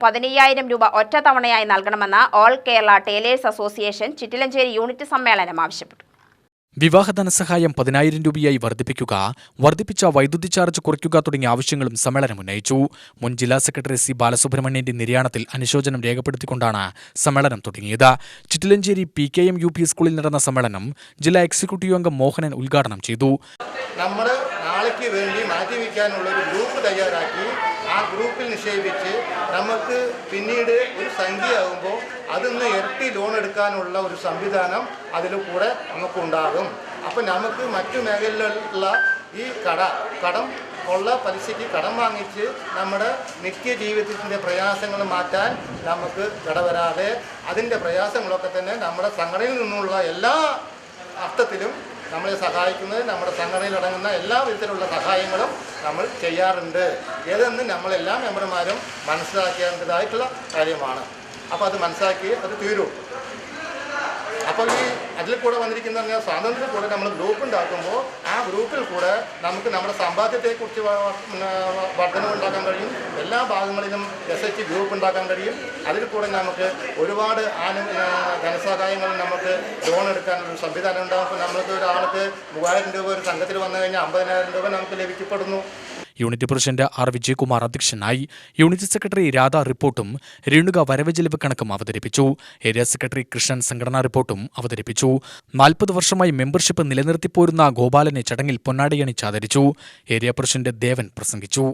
15,000 രൂപ ഒറ്റത്തവണയായി നൽകണമെന്ന് all Kerala tailors association Chittilancheri unit സമ്മേളനം ആവശ്യപ്പെട്ടു. വിവാഹ ധനസഹായം 10,000 രൂപയായി വർദ്ധിപ്പിക്കുക, വർദ്ധിപ്പിച്ച വൈദ്യുതി ചാർജ് കുറയ്ക്കുക തുടങ്ങിയ ആവശ്യങ്ങളും സമ്മേളനം ഉന്നയിച്ചു. മുൻ ജില്ലാ സെക്രട്ടറി സി ബാലസുബ്രഹ്മണ്യന്റെ നിര്യാണത്തിൽ അനുശോചനം രേഖപ്പെടുത്തിക്കൊണ്ടാണ് സമ്മേളനം തുടങ്ങിയത്. ചിറ്റിലഞ്ചേരി PKM UP സ്കൂളിൽ നടന്ന സമ്മേളനം ജില്ലാ എക്സിക്യൂട്ടീവ് അംഗം മോഹനൻ ഉദ്ഘാടനം ചെയ്തു. നമ്മുടെ നാളേക്ക് വേണ്ടി മാറ്റിവെക്കാനുള്ള ഒരു ഗ്രൂപ്പ് തയ്യാറാക്കി ആ ഗ്രൂപ്പിൽ നിക്ഷേപിച്ച് നമുക്ക് പിന്നീട് ഒരു സംഖ്യയാകുമ്പോൾ അതിന്ന് ഇരട്ടി ലോൺ എടുക്കാനുള്ള ഒരു സംവിധാനം അതിൽ കൂടെ നമുക്കുണ്ടാകും. അപ്പം നമുക്ക് മറ്റു മേഖലയിലുള്ള ഈ കടം ഉള്ള പലിശയ്ക്ക് കടം വാങ്ങിച്ച് നമ്മുടെ നിത്യജീവിതത്തിൻ്റെ പ്രയാസങ്ങൾ മാറ്റാൻ നമുക്ക് ഇടവരാതെ അതിൻ്റെ പ്രയാസങ്ങളൊക്കെ തന്നെ നമ്മുടെ സംഘടനയിൽ നിന്നുള്ള എല്ലാ അർത്ഥത്തിലും നമ്മളെ സഹായിക്കുന്നത്, നമ്മുടെ സംഘടനയിൽ അടങ്ങുന്ന എല്ലാ വിധത്തിലുള്ള സഹായങ്ങളും നമ്മൾ ചെയ്യാറുണ്ട്. ഏതെന്ന് നമ്മളെല്ലാ മെമ്പർമാരും മനസ്സിലാക്കേണ്ടതായിട്ടുള്ള കാര്യമാണ്. അപ്പോൾ അത് മനസ്സിലാക്കി അത് തീരൂ. അപ്പോൾ ഈ അതിൽ കൂടെ വന്നിരിക്കുന്ന സ്വാതന്ത്ര്യം കൂടെ നമ്മൾ ഗ്രൂപ്പ് ഉണ്ടാക്കുമ്പോൾ ആ ഗ്രൂപ്പിൽ കൂടെ നമുക്ക് നമ്മുടെ സമ്പാദ്യത്തെക്കുറിച്ച് വർധനവുണ്ടാക്കാൻ കഴിയും. എല്ലാ ഭാഗങ്ങളിലും SH ഗ്രൂപ്പ് ഉണ്ടാക്കാൻ കഴിയും. അതിൽ കൂടെ നമുക്ക് ഒരുപാട് ധനസഹായങ്ങൾ നമുക്ക് ലോൺ എടുക്കാനൊരു സംവിധാനം ഉണ്ടാകും. അപ്പോൾ നമുക്ക് ഒരാൾക്ക് 3,000 രൂപ ഒരു സംഘത്തിൽ വന്നു കഴിഞ്ഞാൽ 50,000 രൂപ നമുക്ക് ലഭിക്കപ്പെടുന്നു. Unit president R. വിജയകുമാർ അധ്യക്ഷനായി. യൂണിറ്റ് സെക്രട്ടറി രാധ റിപ്പോർട്ടും രേണുക വരവ് ചെലവ് കണക്കും അവതരിപ്പിച്ചു. ഏരിയ സെക്രട്ടറി കൃഷ്ണൻ സംഘടനാ റിപ്പോർട്ടും അവതരിപ്പിച്ചു. 40 വർഷമായി മെമ്പർഷിപ്പ് നിലനിർത്തിപ്പോരുന്ന ഗോപാലനെ ചടങ്ങിൽ പൊന്നാടയണിച്ച് ആദരിച്ചു. ഏരിയ പ്രസിഡന്റ് ദേവൻ പ്രസംഗിച്ചു.